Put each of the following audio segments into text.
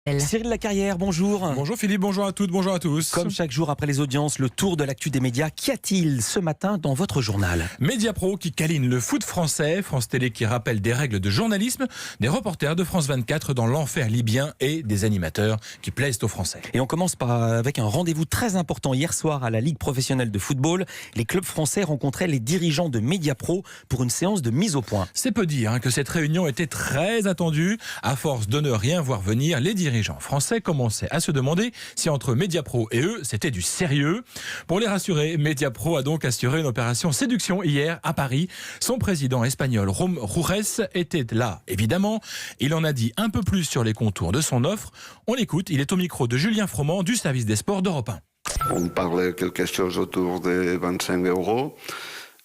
Cyril Lacarrière, bonjour. Bonjour Philippe, bonjour à toutes, bonjour à tous. Comme chaque jour après les audiences, le tour de l'actu des médias. Qu'y a-t-il ce matin dans votre journal ? Mediapro qui câline le foot français, France Télé qui rappelle des règles de journalisme, des reporters de France 24 dans l'enfer libyen et des animateurs qui plaisent aux Français. Et on commence avec un rendez-vous très important hier soir à la Ligue professionnelle de football. Les clubs français rencontraient les dirigeants de Mediapro pour une séance de mise au point. C'est peu dire que cette réunion était très attendue. À force de ne rien voir venir, les dirigeants français commençaient à se demander si entre Mediapro et eux, c'était du sérieux. Pour les rassurer, Mediapro a donc assuré une opération séduction hier à Paris. Son président espagnol, Rom Jurés, était là, évidemment. Il en a dit un peu plus sur les contours de son offre. On l'écoute, il est au micro de Julien Froment du service des sports d'Europe 1. On parlait quelque chose autour de 25 €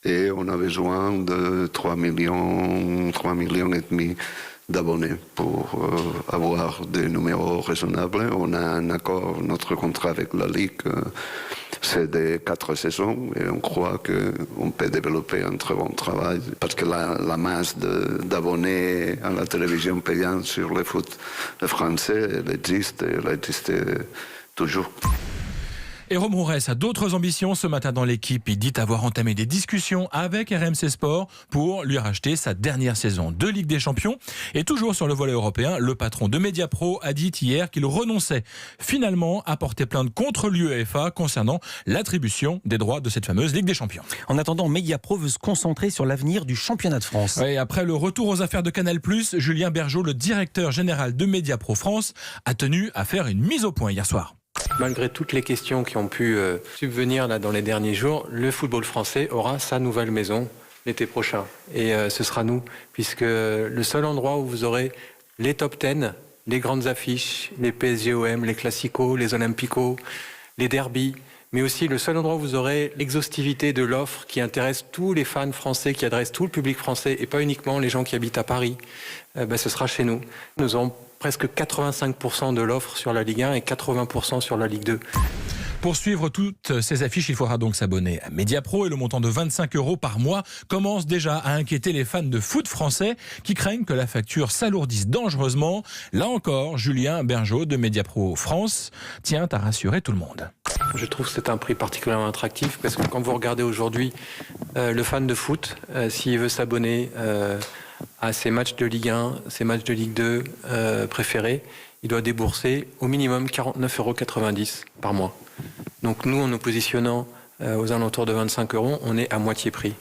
et on a besoin de 3 millions et demi d'abonnés pour avoir des numéros raisonnables. On a un accord, notre contrat avec la Ligue, c'est de 4 saisons et on croit qu'on peut développer un très bon travail parce que la masse d'abonnés à la télévision payante sur le foot français, elle existe toujours. Et Rom Jurés a d'autres ambitions ce matin dans l'équipe. Il dit avoir entamé des discussions avec RMC Sport pour lui racheter sa dernière saison de Ligue des Champions. Et toujours sur le volet européen, le patron de Mediapro a dit hier qu'il renonçait finalement à porter plainte contre l'UEFA concernant l'attribution des droits de cette fameuse Ligue des Champions. En attendant, Mediapro veut se concentrer sur l'avenir du championnat de France. Et après le retour aux affaires de Canal+, Julien Bergeau, le directeur général de Mediapro France, a tenu à faire une mise au point hier soir. Malgré toutes les questions qui ont pu subvenir là, dans les derniers jours, le football français aura sa nouvelle maison l'été prochain. Et ce sera nous, puisque le seul endroit où vous aurez les top 10, les grandes affiches, les PSG-OM, les Classicos, les Olympicos, les derbies, mais aussi le seul endroit où vous aurez l'exhaustivité de l'offre qui intéresse tous les fans français, qui adresse tout le public français et pas uniquement les gens qui habitent à Paris, ce sera chez nous. Nous aurons presque 85% de l'offre sur la Ligue 1 et 80% sur la Ligue 2. Pour suivre toutes ces affiches, il faudra donc s'abonner à Mediapro et le montant de 25 € par mois commence déjà à inquiéter les fans de foot français qui craignent que la facture s'alourdisse dangereusement. Là encore, Julien Bergeau de Mediapro France tient à rassurer tout le monde. Je trouve que c'est un prix particulièrement attractif parce que quand vous regardez aujourd'hui le fan de foot, s'il veut s'abonner à ses matchs de Ligue 1, ses matchs de Ligue 2 préférés, il doit débourser au minimum 49,90 € par mois. Donc nous, en nous positionnant aux alentours de 25 €, on est à moitié prix.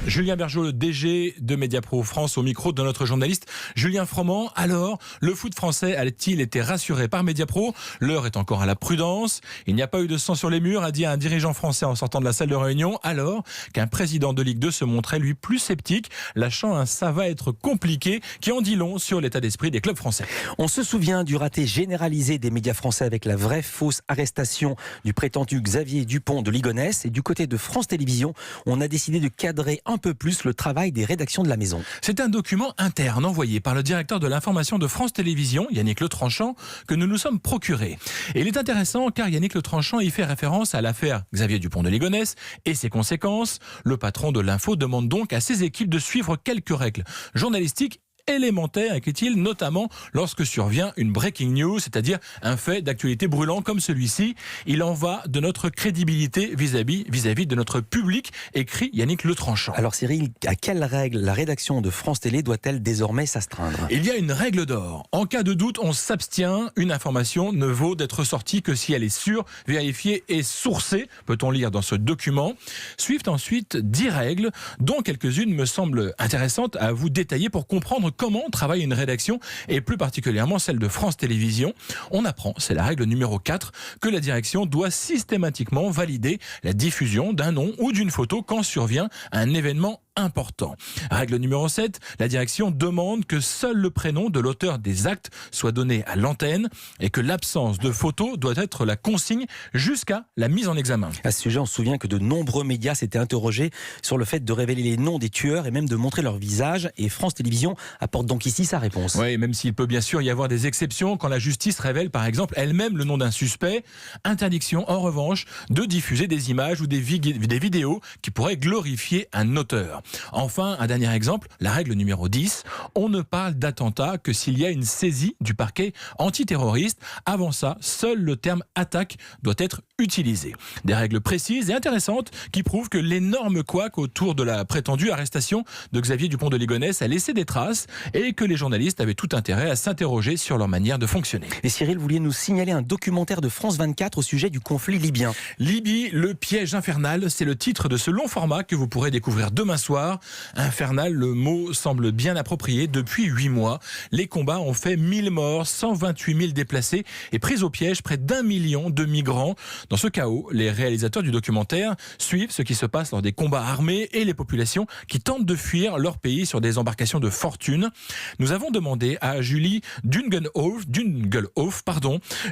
Julien Bergeau, le DG de Mediapro France, au micro de notre journaliste Julien Froment. Alors, le foot français a-t-il été rassuré par Mediapro ? L'heure est encore à la prudence. Il n'y a pas eu de sang sur les murs, a dit un dirigeant français en sortant de la salle de réunion, alors qu'un président de Ligue 2 se montrait lui plus sceptique, lâchant un ça va être compliqué qui en dit long sur l'état d'esprit des clubs français. On se souvient du raté généralisé des médias français avec la vraie fausse arrestation du prétendu Xavier Dupont de Ligonnès. Et du côté de France Télévisions, on a décidé de cadrer un peu plus le travail des rédactions de la maison. C'est un document interne envoyé par le directeur de l'information de France Télévisions, Yannick Le Tranchant, que nous nous sommes procurés. Et il est intéressant car Yannick Le Tranchant y fait référence à l'affaire Xavier Dupont de Ligonnès et ses conséquences. Le patron de l'info demande donc à ses équipes de suivre quelques règles journalistiques élémentaire, inquiète-t-il, notamment lorsque survient une breaking news, c'est-à-dire un fait d'actualité brûlant comme celui-ci. Il en va de notre crédibilité vis-à-vis de notre public, écrit Yannick Le Tranchant. Alors Cyril, à quelle règle la rédaction de France Télé doit-elle désormais s'astreindre ? Il y a une règle d'or. En cas de doute, on s'abstient. Une information ne vaut d'être sortie que si elle est sûre, vérifiée et sourcée, peut-on lire dans ce document. Suivent ensuite 10 règles, dont quelques-unes me semblent intéressantes à vous détailler pour comprendre comment travaille une rédaction et plus particulièrement celle de France Télévisions. On apprend, c'est la règle numéro 4, que la direction doit systématiquement valider la diffusion d'un nom ou d'une photo quand survient un événement important. Règle numéro 7, la direction demande que seul le prénom de l'auteur des actes soit donné à l'antenne et que l'absence de photo doit être la consigne jusqu'à la mise en examen. À ce sujet, on se souvient que de nombreux médias s'étaient interrogés sur le fait de révéler les noms des tueurs et même de montrer leur visage, et France Télévisions apporte donc ici sa réponse. Oui, même s'il peut bien sûr y avoir des exceptions quand la justice révèle par exemple elle-même le nom d'un suspect. Interdiction en revanche de diffuser des images ou des vidéos qui pourraient glorifier un auteur. attentats. Enfin, un dernier exemple, la règle numéro 10, on ne parle d'attentat que s'il y a une saisie du parquet antiterroriste. Avant ça, seul le terme attaque doit être utilisé. Des règles précises et intéressantes qui prouvent que l'énorme couac autour de la prétendue arrestation de Xavier Dupont de Ligonnès a laissé des traces et que les journalistes avaient tout intérêt à s'interroger sur leur manière de fonctionner. Et Cyril, vous vouliez nous signaler un documentaire de France 24 au sujet du conflit libyen. Libye, le piège infernal, c'est le titre de ce long format que vous pourrez découvrir demain soir. Infernal, le mot semble bien approprié. Depuis 8 mois, les combats ont fait 1000 morts, 128 000 déplacés et pris au piège près d'1 million de migrants. Dans ce chaos, les réalisateurs du documentaire suivent ce qui se passe lors des combats armés et les populations qui tentent de fuir leur pays sur des embarcations de fortune. Nous avons demandé à Julie Dungelhoff,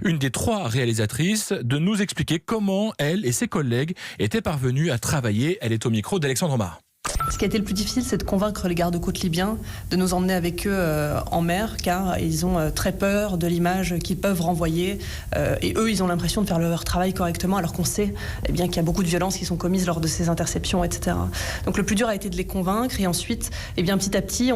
une des 3 réalisatrices, de nous expliquer comment elle et ses collègues étaient parvenus à travailler. Elle est au micro d'Alexandre Omar. Ce qui a été le plus difficile, c'est de convaincre les gardes-côtes libyens de nous emmener avec eux en mer, car ils ont très peur de l'image qu'ils peuvent renvoyer. Et eux, ils ont l'impression de faire leur travail correctement, alors qu'on sait qu'il y a beaucoup de violences qui sont commises lors de ces interceptions, etc. Donc le plus dur a été de les convaincre. Et ensuite, petit à petit,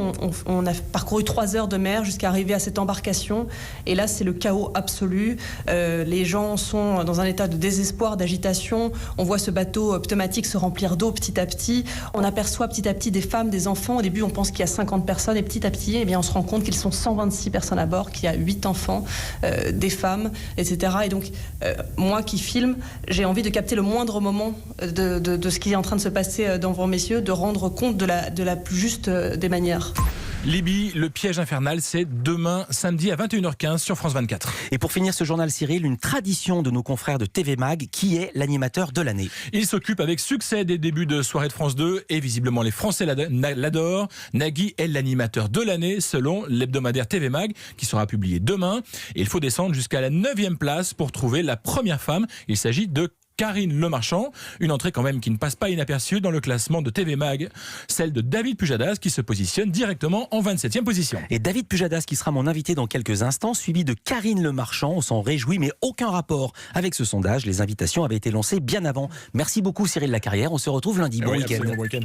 on a parcouru 3 heures de mer jusqu'à arriver à cette embarcation. Et là, c'est le chaos absolu. Les gens sont dans un état de désespoir, d'agitation. On voit ce bateau pneumatique se remplir d'eau petit à petit. On aperçoit petit à petit des femmes, des enfants. Au début, on pense qu'il y a 50 personnes et petit à petit, on se rend compte qu'ils sont 126 personnes à bord, qu'il y a 8 enfants, des femmes, etc. Et donc, moi qui filme, j'ai envie de capter le moindre moment de ce qui est en train de se passer devant mes yeux, de rendre compte de la plus juste des manières. Libye, le piège infernal, c'est demain samedi à 21h15 sur France 24. Et pour finir ce journal, Cyril, une tradition de nos confrères de TV Mag, qui est l'animateur de l'année. Il s'occupe avec succès des débuts de soirée de France 2 et visiblement les Français l'adorent. Nagui est l'animateur de l'année selon l'hebdomadaire TV Mag qui sera publié demain. Et il faut descendre jusqu'à la 9e place pour trouver la première femme. Il s'agit de Karine Lemarchand, une entrée quand même qui ne passe pas inaperçue dans le classement de TV Mag, celle de David Pujadas qui se positionne directement en 27e position. Et David Pujadas qui sera mon invité dans quelques instants, suivi de Karine Lemarchand. On s'en réjouit, mais aucun rapport avec ce sondage. Les invitations avaient été lancées bien avant. Merci beaucoup Cyril Lacarrière, on se retrouve lundi. Bon week-end.